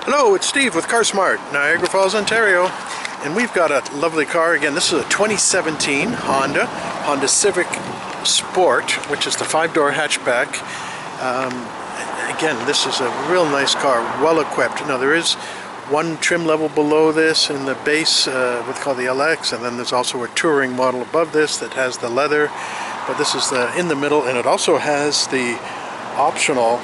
Hello, it's Steve with CarSmart, Niagara Falls, Ontario, and we've got a lovely car. Again, this is a 2017 Honda Civic Sport, which is the 5-door hatchback. Again, this is a real nice car, well equipped. Now there is one trim level below this in the base, what's called the LX, and then there's also a touring model above this that has the leather, but this is the in the middle, and it also has the optional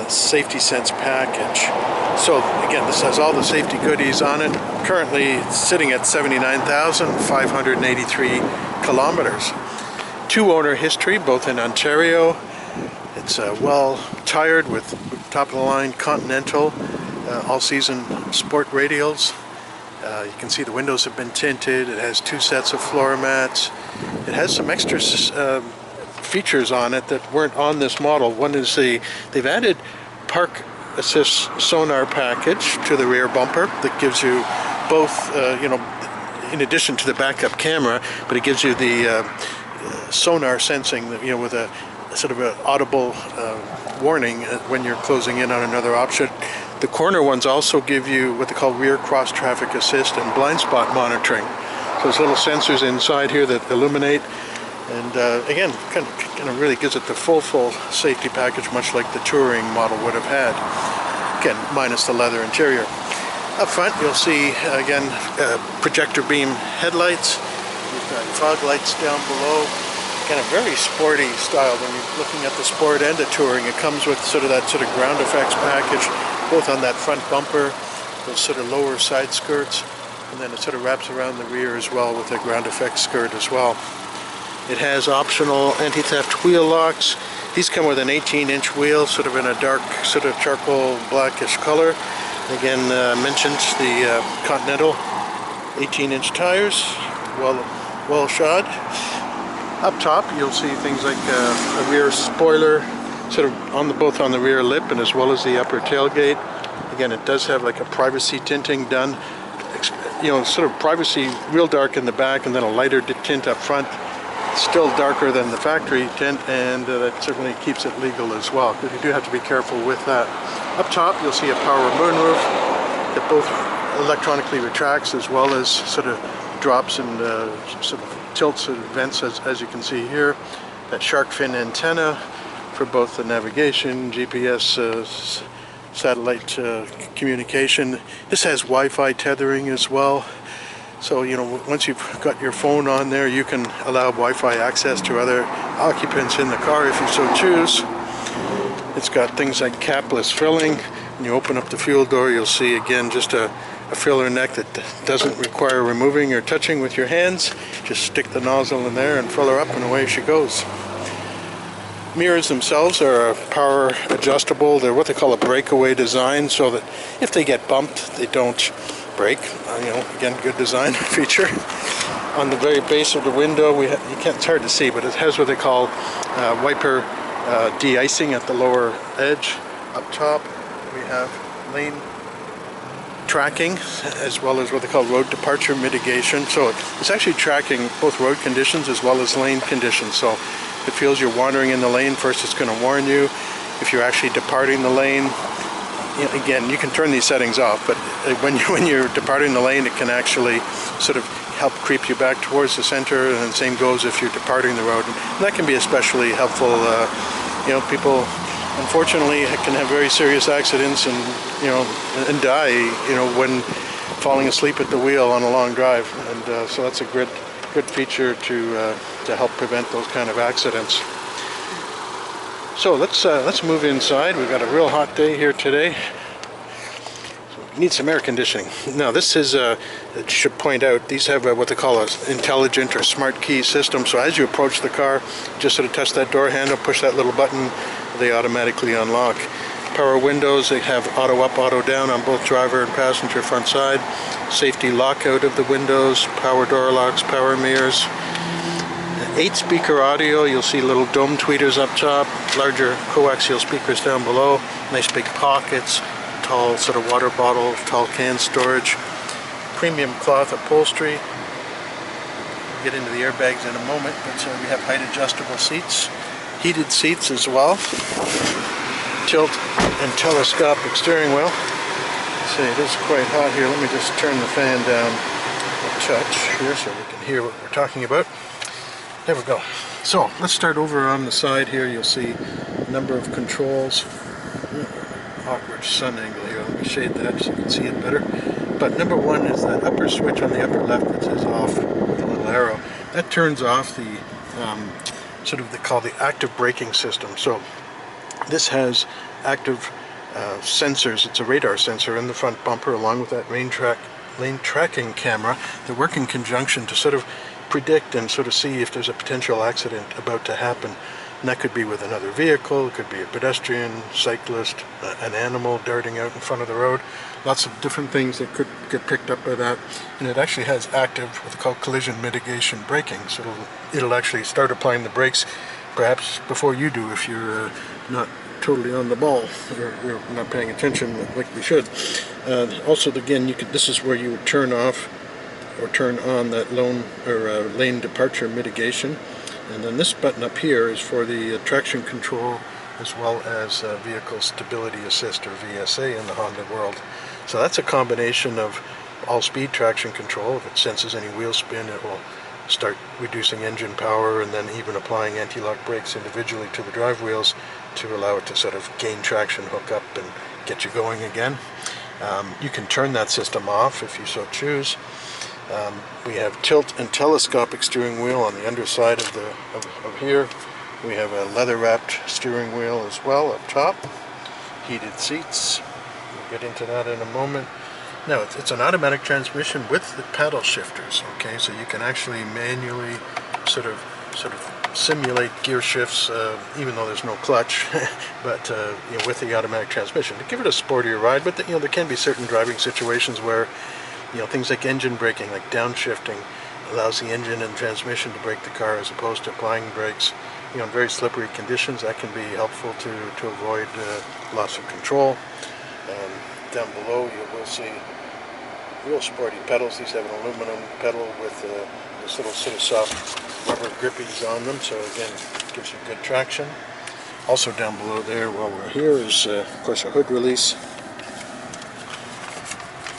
safety sense package. So again, this has all the safety goodies on it. Currently it's sitting at 79,583 kilometers. 2-owner history, both in Ontario. It's well tired with top-of-the-line Continental all-season sport radials. You can see the windows have been tinted. It has 2 sets of floor mats. It has some extra features on it that weren't on this model. One is they've added park assist sonar package to the rear bumper that gives you both, in addition to the backup camera, but it gives you the sonar sensing, with a sort of an audible warning when you're closing in on another object. The corner ones also give you what they call rear cross traffic assist and blind spot monitoring. So there's little sensors inside here that illuminate, and again, kind of really gives it the full safety package, much like the touring model would have had. Again, minus the leather interior. Up front, you'll see again projector beam headlights. We've got fog lights down below. Kind of very sporty style when you're looking at the sport and the touring. It comes with that ground effects package, both on that front bumper, those sort of lower side skirts, and then it sort of wraps around the rear as well with a ground effects skirt as well. It has optional anti-theft wheel locks. These come with an 18-inch wheel, sort of in a dark, sort of charcoal blackish color. Again, mentioned the Continental 18-inch tires, well shod. Up top, you'll see things like a rear spoiler, sort of both on the rear lip and as well as the upper tailgate. Again, it does have like a privacy tinting done, sort of privacy real dark in the back, and then a lighter tint up front. Still darker than the factory tint, and that certainly keeps it legal as well, because you do have to be careful with that. Up top, you'll see a power moonroof that both electronically retracts as well as sort of drops and sort of tilts and vents, as you can see here. That shark fin antenna for both the navigation, GPS, satellite communication. This has Wi-Fi tethering as well. So, once you've got your phone on there, you can allow Wi-Fi access to other occupants in the car if you so choose. It's got things like capless filling. When you open up the fuel door, you'll see again just a filler neck that doesn't require removing or touching with your hands. Just stick the nozzle in there and fill her up, and away she goes. Mirrors themselves are power adjustable. They're what they call a breakaway design, so that if they get bumped, they don't break. Again, good design feature. On the very base of the window, it's hard to see, but it has what they call wiper de-icing at the lower edge. Up top, we have lane tracking, as well as what they call road departure mitigation. So it's actually tracking both road conditions as well as lane conditions. So if it feels you're wandering in the lane, first it's going to warn you. If you're actually departing the lane, again, you can turn these settings off, but when you're departing the lane, it can actually sort of help creep you back towards the center, and the same goes if you're departing the road. And that can be especially helpful. People unfortunately can have very serious accidents and die when falling asleep at the wheel on a long drive, and so that's a good feature to help prevent those kind of accidents. So let's move inside. We've got a real hot day here today. So we need some air conditioning. Now this is, I should point out, these have what they call an intelligent or smart key system. So as you approach the car, just sort of touch that door handle, push that little button, they automatically unlock. Power windows, they have auto up, auto down on both driver and passenger front side. Safety lockout of the windows, power door locks, power mirrors. 8-speaker audio, you'll see little dome tweeters up top, larger coaxial speakers down below, nice big pockets, tall sort of water bottle, tall can storage, premium cloth upholstery. We'll get into the airbags in a moment, but we have height adjustable seats, heated seats as well, tilt and telescopic steering wheel. See, it is quite hot here. Let me just turn the fan down a touch here so we can hear what we're talking about. There we go. So let's start over on the side here. You'll see a number of controls. Awkward sun angle here. Let me shade that so you can see it better. But number one is that upper switch on the upper left that says off with a little arrow. That turns off the they call the active braking system. So this has active sensors. It's a radar sensor in the front bumper along with that lane tracking camera that work in conjunction to sort of predict and sort of see if there's a potential accident about to happen. And that could be with another vehicle, it could be a pedestrian, cyclist, an animal darting out in front of the road. Lots of different things that could get picked up by that. And it actually has active, what they call collision mitigation braking. So it'll actually start applying the brakes perhaps before you do if you're not totally on the ball or not paying attention like we should. Also, again, this is where you would turn off or turn on that lane departure mitigation. And then this button up here is for the traction control as well as vehicle stability assist or VSA in the Honda world. So that's a combination of all-speed traction control. If it senses any wheel spin, it will start reducing engine power and then even applying anti-lock brakes individually to the drive wheels to allow it to sort of gain traction, hook up, and get you going again. You can turn that system off if you so choose. We have tilt and telescopic steering wheel on the underside of here. We have a leather-wrapped steering wheel as well up top. Heated seats. We'll get into that in a moment. Now, it's an automatic transmission with the paddle shifters. Okay, so you can actually manually sort of simulate gear shifts, even though there's no clutch, but with the automatic transmission to give it a sportier ride. But there can be certain driving situations where things like engine braking, like downshifting, allows the engine and transmission to brake the car as opposed to applying brakes. In very slippery conditions, that can be helpful to avoid loss of control. Down below, you will see real sporty pedals. These have an aluminum pedal with this little sort of soft rubber grippies on them, so again, gives you good traction. Also down below there, while we're here, is of course a hood release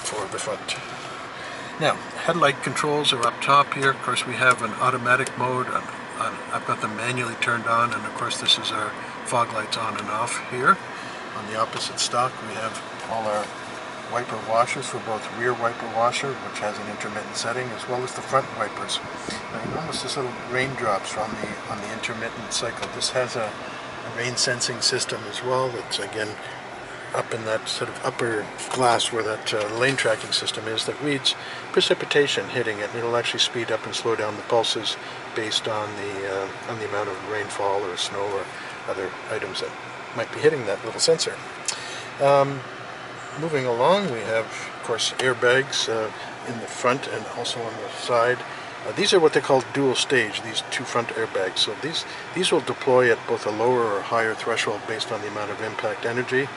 for the front. Now, headlight controls are up top here. Of course, we have an automatic mode. I've got them manually turned on, and of course this is our fog lights on and off here. On the opposite stock, we have all our wiper washers for both rear wiper washer, which has an intermittent setting, as well as the front wipers. Now, you notice this little raindrops on the intermittent cycle. This has a rain sensing system as well. That's again up in that sort of upper glass where that lane tracking system is, that reads precipitation hitting it. It'll actually speed up and slow down the pulses based on the amount of rainfall or snow or other items that might be hitting that little sensor. Moving along, we have, of course, airbags in the front and also on the side. These are what they call dual stage, these two front airbags. So these will deploy at both a lower or higher threshold based on the amount of impact energy.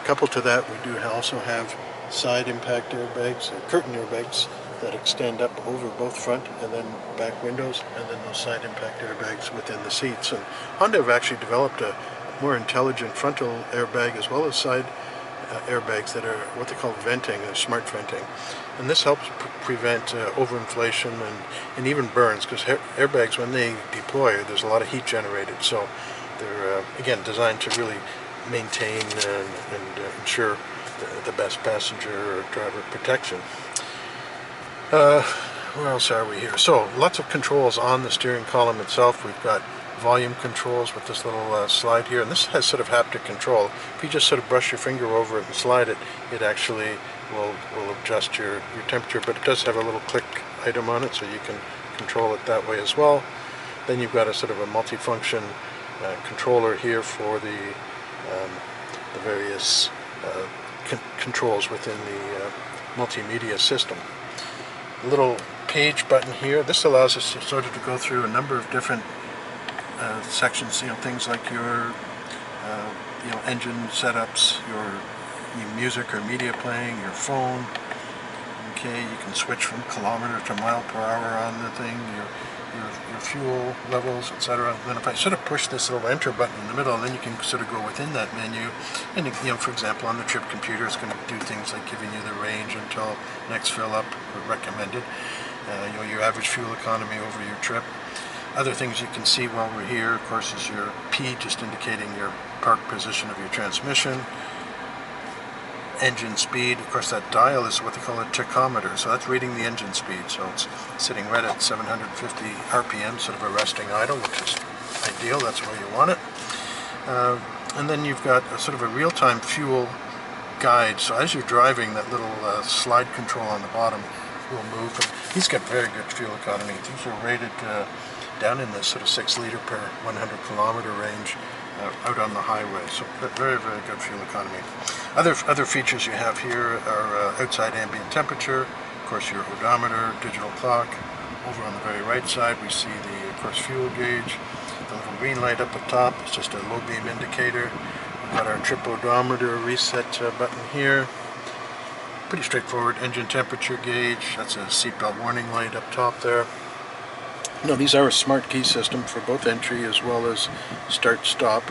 Coupled to that, we do also have side impact airbags, or curtain airbags, that extend up over both front and then back windows, and then those side impact airbags within the seats. And Honda have actually developed a more intelligent frontal airbag as well as side airbags that are what they call venting, or smart venting. And this helps prevent overinflation and even burns, because airbags, when they deploy, there's a lot of heat generated. So they're, again, designed to really maintain and ensure the best passenger or driver protection. Where else are we here? So lots of controls on the steering column itself. We've got volume controls with this little slide here, and this has sort of haptic control. If you just sort of brush your finger over it and slide it, it actually will adjust your temperature, but it does have a little click item on it, so you can control it that way as well. Then you've got a sort of a multifunction controller here for the various controls within the multimedia system. A little page button here. This allows us to sort of to go through a number of different sections. Things like your engine setups, your music or media playing, your phone. Okay, you can switch from kilometer to mile per hour on the thing. your fuel levels, etc. Then if I sort of push this little enter button in the middle, then you can sort of go within that menu. And you know, for example, on the trip computer, it's going to do things like giving you the range until next fill up recommended. You know, your average fuel economy over your trip. Other things you can see while we're here, of course, is your P, just indicating your park position of your transmission. Engine speed, of course, that dial is what they call a tachometer, so that's reading the engine speed. So it's sitting right at 750 RPM, sort of a resting idle, which is ideal. That's where you want it. And then you've got a sort of a real-time fuel guide. So as you're driving, that little slide control on the bottom will move. These got very good fuel economy. These are rated down in the sort of 6 liter per 100 kilometer range out on the highway. So very, very good fuel economy. Other features you have here are outside ambient temperature, of course your odometer, digital clock. Over on the very right side we see the, of course, fuel gauge. The little green light up at top is just a low beam indicator. We've got our trip odometer reset button here. Pretty straightforward. Engine temperature gauge, that's a seatbelt warning light up top there. Now these are a smart key system for both entry as well as start stop.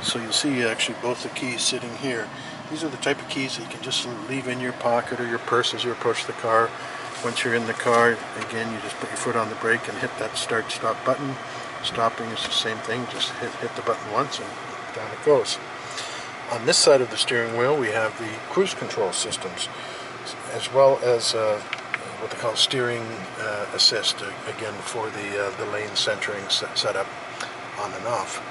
So you'll see actually both the keys sitting here. These are the type of keys that you can just leave in your pocket or your purse as you approach the car. Once you're in the car, again, you just put your foot on the brake and hit that start stop button. Stopping is the same thing, just hit the button once and down it goes. On this side of the steering wheel we have the cruise control systems, as well as what they call steering assist, again for the lane centering setup on and off.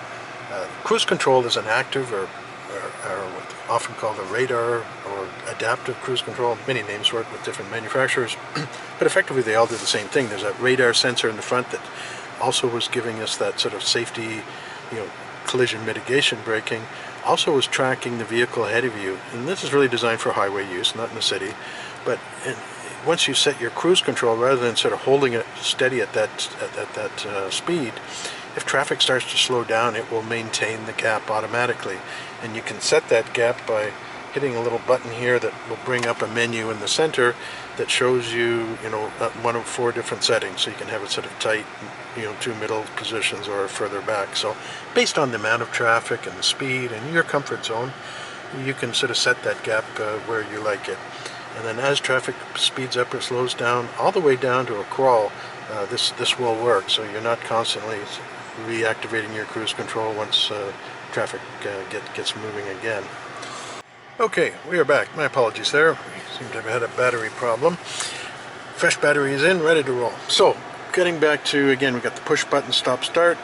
Cruise control is an active or what's often called a radar or adaptive cruise control. Many names for it with different manufacturers, but effectively they all do the same thing. There's a radar sensor in the front that also was giving us that sort of safety, you know, collision mitigation braking. Also was tracking the vehicle ahead of you, and this is really designed for highway use, not in the city. But once you set your cruise control, rather than sort of holding it steady at that speed, if traffic starts to slow down, it will maintain the gap automatically. And you can set that gap by hitting a little button here that will bring up a menu in the center that shows you, one of 4 different settings. So you can have it sort of tight, 2 middle positions or further back. So based on the amount of traffic and the speed and your comfort zone, you can sort of set that gap where you like it. And then as traffic speeds up or slows down, all the way down to a crawl, this will work. So you're not constantly reactivating your cruise control once traffic gets moving again. Okay, we are back. My apologies there. We seem to have had a battery problem. Fresh battery is in, ready to roll. So, getting back to, again, we've got the push button stop start.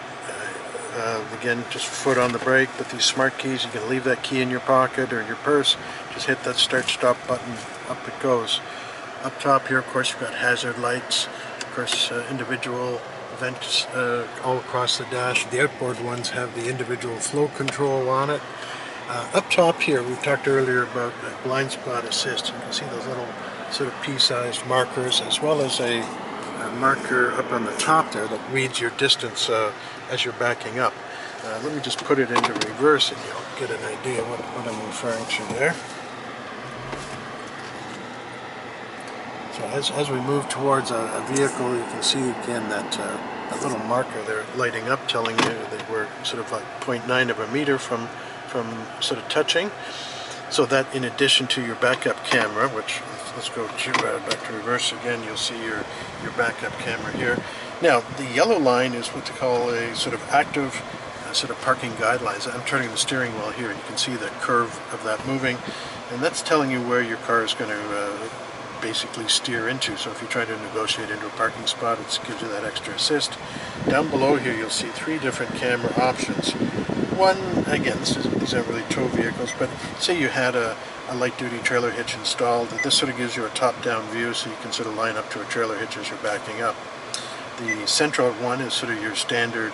Again, just foot on the brake. With these smart keys, you can leave that key in your pocket or your purse. Just hit that start stop button, up it goes. Up top here, of course, you've got hazard lights. Of course, individual vents all across the dash. The outboard ones have the individual flow control on it. Up top here, we talked earlier about blind spot assist. You can see those little sort of pea-sized markers, as well as a marker up on the top there that reads your distance as you're backing up. Let me just put it into reverse and you'll get an idea what I'm referring to there. So as we move towards a vehicle, you can see again that little marker there lighting up, telling you that we're sort of like 0.9 of a meter from sort of touching. So that, in addition to your backup camera, which let's go to back to reverse again, you'll see your backup camera here. Now the yellow line is what they call a sort of active sort of parking guidelines. I'm turning the steering wheel here and you can see the curve of that moving, and that's telling you where your car is going to basically steer into. So if you try to negotiate into a parking spot, it gives you that extra assist. Down below here you'll see 3 different camera options. One, again, these aren't really tow vehicles, but say you had a light-duty trailer hitch installed. This sort of gives you a top-down view, so you can sort of line up to a trailer hitch as you're backing up. The central one is sort of your standard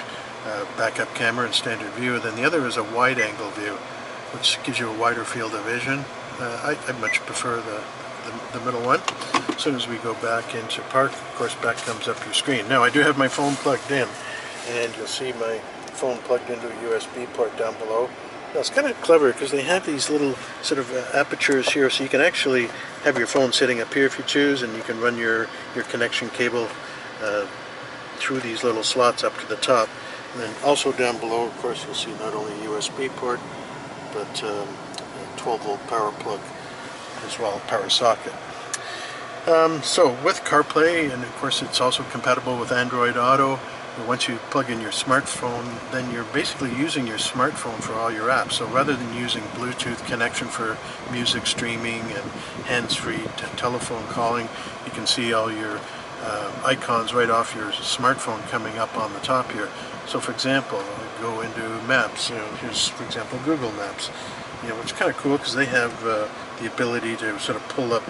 backup camera and standard view, and then the other is a wide-angle view, which gives you a wider field of vision. I much prefer the middle one. As soon as we go back into park, of course, back comes up your screen. Now, I do have my phone plugged in, and you'll see my phone plugged into a USB port down below. Now it's kind of clever because they have these little sort of apertures here, so you can actually have your phone sitting up here if you choose, and you can run your connection cable through these little slots up to the top. And then also down below, of course, you'll see not only a USB port, but a 12-volt power plug as well, power socket. So with CarPlay, and of course it's also compatible with Android Auto, once you plug in your smartphone, then you're basically using your smartphone for all your apps. So rather than using Bluetooth connection for music streaming and hands-free telephone calling, you can see all your icons right off your smartphone coming up on the top here. So for example, we go into Maps. Here's, for example, Google Maps. Which is kind of cool because they have the ability to sort of pull up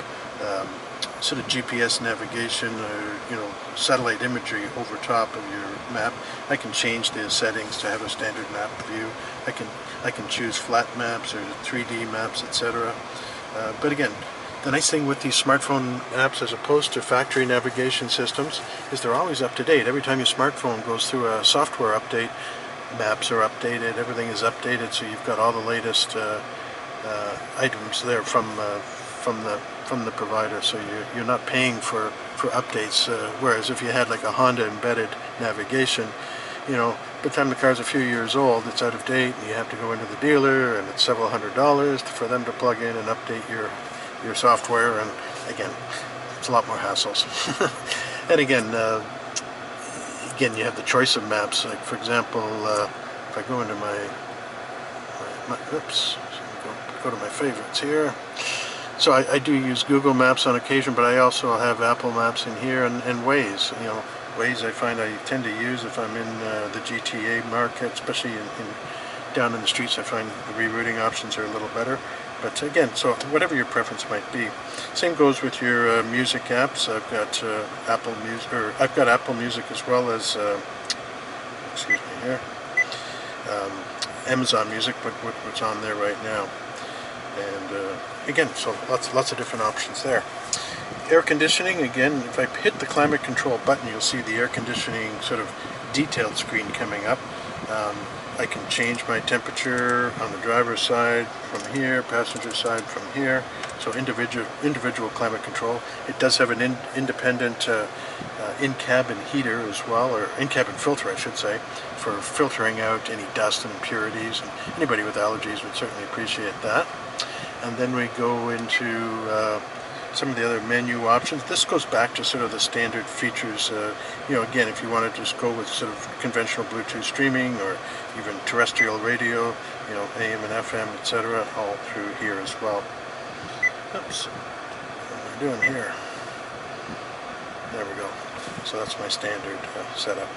sort of GPS navigation or satellite imagery over top of your map. I can change the settings to have a standard map view. I can choose flat maps or 3D maps, etc. But again, the nice thing with these smartphone apps as opposed to factory navigation systems is they're always up to date. Every time your smartphone goes through a software update, maps are updated, everything is updated, so you've got all the latest items there from the provider, so you're not paying for updates, whereas if you had like a Honda embedded navigation, by the time the car's a few years old, it's out of date and you have to go into the dealer and it's several $100s for them to plug in and update your software, and again, it's a lot more hassles. And again, you have the choice of maps. Like for example, if I go into my go to my favorites here. So I do use Google Maps on occasion, but I also have Apple Maps in here and Waze. Waze I find I tend to use if I'm in the GTA market, especially down in the streets. I find the rerouting options are a little better. But again, so whatever your preference might be. Same goes with your music apps. I've got Apple Music as well as excuse me here, Amazon Music, what's on there right now. And again, so lots of different options there. Air conditioning, again, if I hit the climate control button, you'll see the air conditioning sort of detailed screen coming up. I can change my temperature on the driver's side from here, passenger side from here. So individual climate control. It does have an independent in-cabin heater as well, or in-cabin filter I should say, for filtering out any dust and impurities, and anybody with allergies would certainly appreciate that. And then we go into some of the other menu options. This goes back to sort of the standard features. Again, if you want to just go with sort of conventional Bluetooth streaming or even terrestrial radio, AM and FM, etc., all through here as well. Oops, what am I doing here? There we go. So that's my standard setup.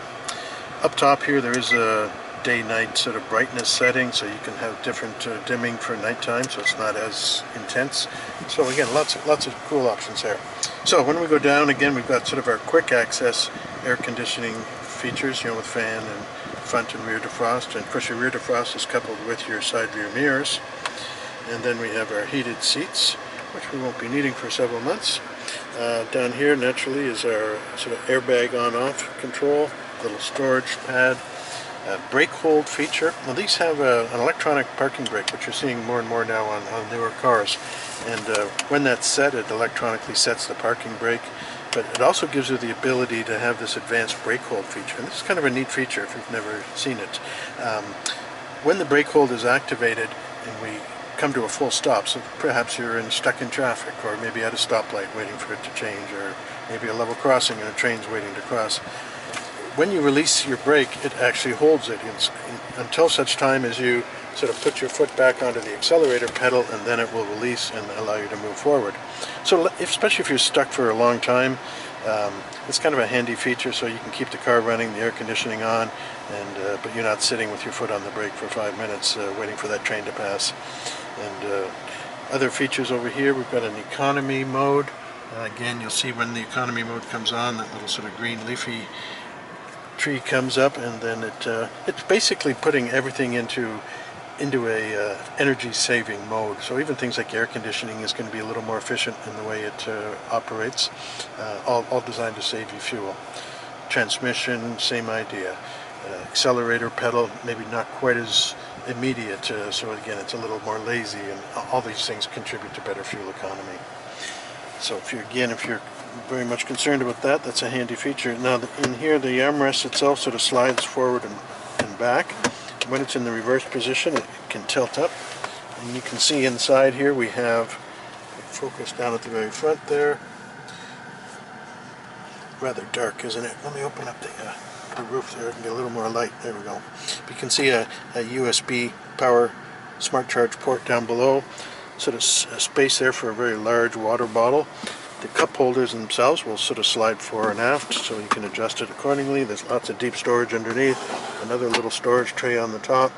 Up top here, there is a day-night sort of brightness setting, so you can have different dimming for nighttime, so it's not as intense. So again, lots of cool options there. So when we go down again, we've got sort of our quick access air conditioning features, with fan and front and rear defrost, and of course your rear defrost is coupled with your side rear mirrors. And then we have our heated seats, which we won't be needing for several months. Down here naturally is our sort of airbag on-off control, little storage pad. Brake hold feature. Now these have an electronic parking brake, which you're seeing more and more now on newer cars. And when that's set, it electronically sets the parking brake. But it also gives you the ability to have this advanced brake hold feature. And this is kind of a neat feature if you've never seen it. When the brake hold is activated and we come to a full stop, so perhaps you're stuck in traffic, or maybe at a stoplight waiting for it to change, or maybe a level crossing and a train's waiting to cross. When you release your brake, it actually holds it until such time as you sort of put your foot back onto the accelerator pedal, and then it will release and allow you to move forward. So especially if you're stuck for a long time, it's kind of a handy feature, so you can keep the car running, the air conditioning on, and but you're not sitting with your foot on the brake for 5 minutes waiting for that train to pass. And other features over here, we've got an economy mode. Again, you'll see when the economy mode comes on, that little sort of green leafy tree comes up, and then it's basically putting everything into a energy saving mode. So even things like air conditioning is going to be a little more efficient in the way it operates, all designed to save you fuel. Transmission, same idea. Accelerator pedal, maybe not quite as immediate, so again it's a little more lazy, and all these things contribute to better fuel economy. So if you're very much concerned about that, that's a handy feature. Now in here, the armrest itself sort of slides forward and back. When it's in the reverse position, it can tilt up. And you can see inside here we have, focus down at the very front there. Rather dark, isn't it? Let me open up the roof there and get a little more light. There we go. You can see a USB power smart charge port down below. Sort of a space there for a very large water bottle. The cup holders themselves will sort of slide fore and aft, so you can adjust it accordingly. There's lots of deep storage underneath, another little storage tray on the top,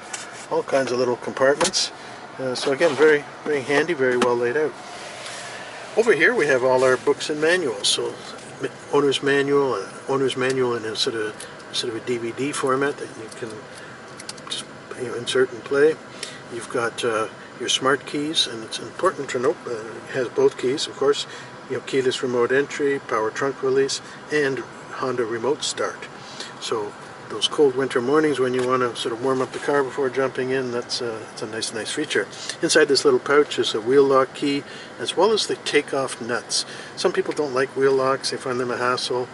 all kinds of little compartments. So again, very, very handy, very well laid out. Over here we have all our books and manuals. So owner's manual in a sort of a DVD format that you can just insert and play. You've got your smart keys, and it's important to note it has both keys, of course. Keyless remote entry, power trunk release, and Honda remote start. So those cold winter mornings when you want to sort of warm up the car before jumping in, that's a nice feature. Inside this little pouch is a wheel lock key, as well as the takeoff nuts. Some people don't like wheel locks, they find them a hassle.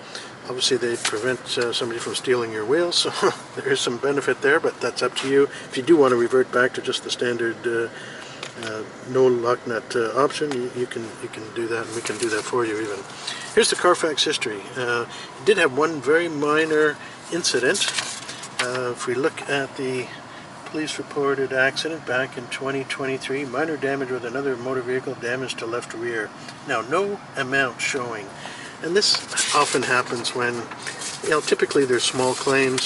Obviously they prevent somebody from stealing your wheels, so there is some benefit there, but that's up to you. If you do want to revert back to just the standard no lock nut option, you can do that, and we can do that for you even. Here's the Carfax history. It did have one very minor incident. If we look at the police reported accident back in 2023, minor damage with another motor vehicle, damage to left rear. Now, no amount showing. And this often happens when, typically there's small claims.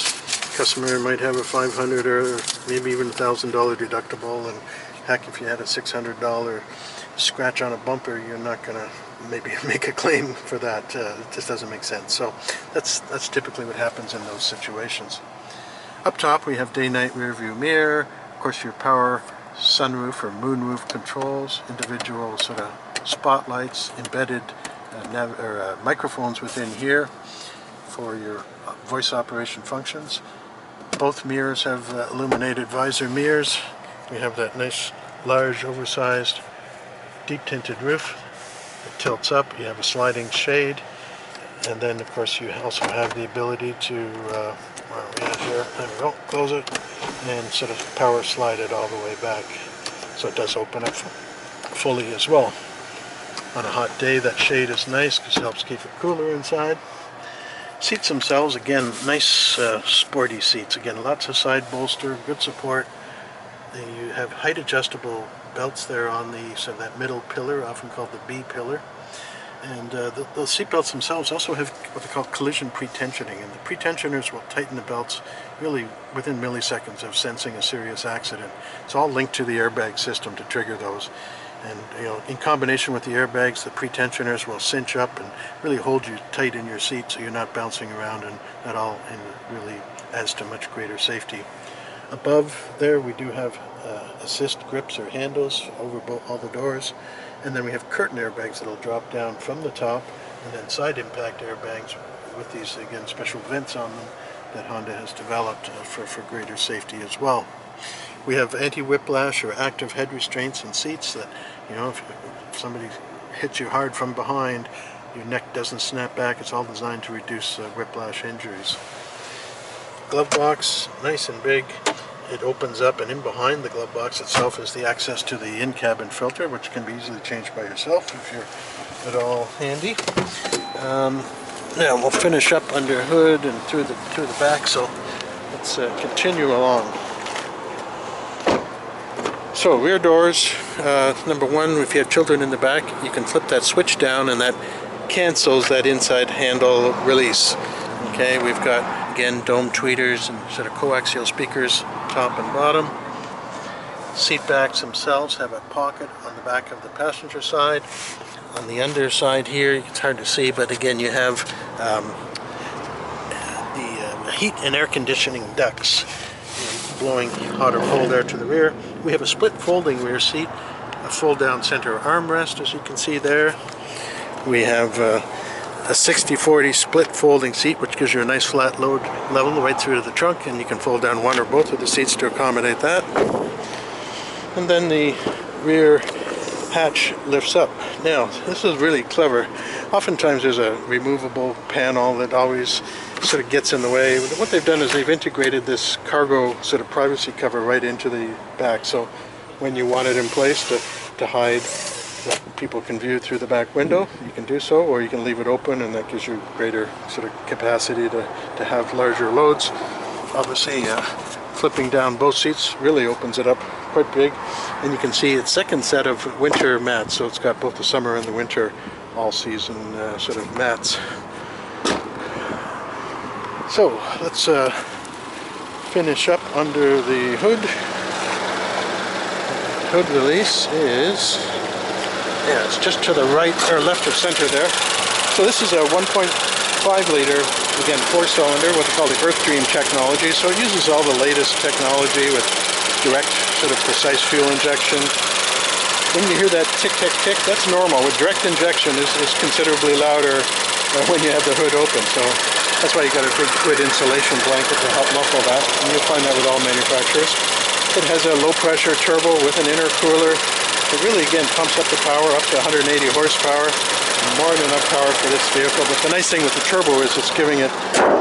Customer might have a $500 or maybe even $1,000 deductible, and heck, if you had a $600 scratch on a bumper, you're not going to maybe make a claim for that. It just doesn't make sense. So that's typically what happens in those situations. Up top we have day-night rear view mirror, of course your power sunroof or moonroof controls, individual sort of spotlights, embedded microphones within here for your voice operation functions. Both mirrors have illuminated visor mirrors. We have that nice large oversized deep tinted roof. It tilts up, you have a sliding shade, and then of course you also have the ability to, where are we at here? There we go, close it, and sort of power slide it all the way back. So it does open up fully as well. On a hot day, that shade is nice because it helps keep it cooler inside. Seats themselves, again, nice sporty seats. Again, lots of side bolster, good support. You have height adjustable belts there on that middle pillar, often called the B pillar. And those seat belts themselves also have what they call collision pretensioning, and the pretensioners will tighten the belts really within milliseconds of sensing a serious accident. It's all linked to the airbag system to trigger those. And in combination with the airbags, the pretensioners will cinch up and really hold you tight in your seat so you're not bouncing around, and that all really adds to much greater safety. Above there we do have assist grips or handles over all the doors, and then we have curtain airbags that will drop down from the top, and then side impact airbags with these, again, special vents on them that Honda has developed for greater safety as well. We have anti-whiplash or active head restraints in seats that, if somebody hits you hard from behind, your neck doesn't snap back. It's all designed to reduce whiplash injuries. Glove box, nice and big. It opens up, and in behind the glove box itself is the access to the in-cabin filter, which can be easily changed by yourself if you're at all handy. Now we'll finish up under hood and through the back, so let's continue along. So rear doors, number one, if you have children in the back, you can flip that switch down and that cancels that inside handle release. Okay, we've got, again, dome tweeters and sort of coaxial speakers, top and bottom. Seat backs themselves have a pocket on the back of the passenger side. On the underside here, it's hard to see, but again, you have the heat and air conditioning ducts blowing hot or cold air to the rear. We have a split folding rear seat, a fold down center armrest, as you can see there. We have a 60-40 split folding seat, which gives you a nice flat load level right through to the trunk, and you can fold down one or both of the seats to accommodate that. And then the rear hatch lifts up. Now, this is really clever. Oftentimes there's a removable panel that always sort of gets in the way. What they've done is they've integrated this cargo sort of privacy cover right into the back, so when you want it in place to hide that people can view through the back window, you can do so, or you can leave it open, and that gives you greater sort of capacity to have larger loads. Obviously, flipping down both seats really opens it up quite big, and you can see its second set of winter mats, so it's got both the summer and the winter all-season sort of mats. So let's finish up under the hood. Hood release is, yeah, it's just to the right or left of center there. So this is a 1.5 liter, again 4-cylinder, what they call the Earth Dream technology. So it uses all the latest technology with direct sort of precise fuel injection. When you hear that tick tick tick, that's normal. With direct injection is considerably louder when you have the hood open. So that's why you got a big hood insulation blanket to help muffle that, and you'll find that with all manufacturers. It has a low pressure turbo with an intercooler. It really, again, pumps up the power up to 180 horsepower. More than enough power for this vehicle. But the nice thing with the turbo is it's giving it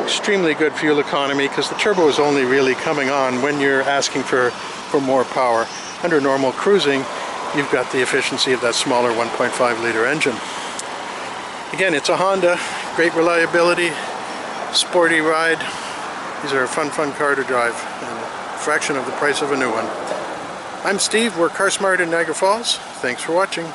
extremely good fuel economy, because the turbo is only really coming on when you're asking for more power. Under normal cruising, you've got the efficiency of that smaller 1.5 liter engine. Again, it's a Honda, great reliability, sporty ride. These are a fun car to drive, and a fraction of the price of a new one. I'm Steve, we're CarSmart in Niagara Falls. Thanks for watching.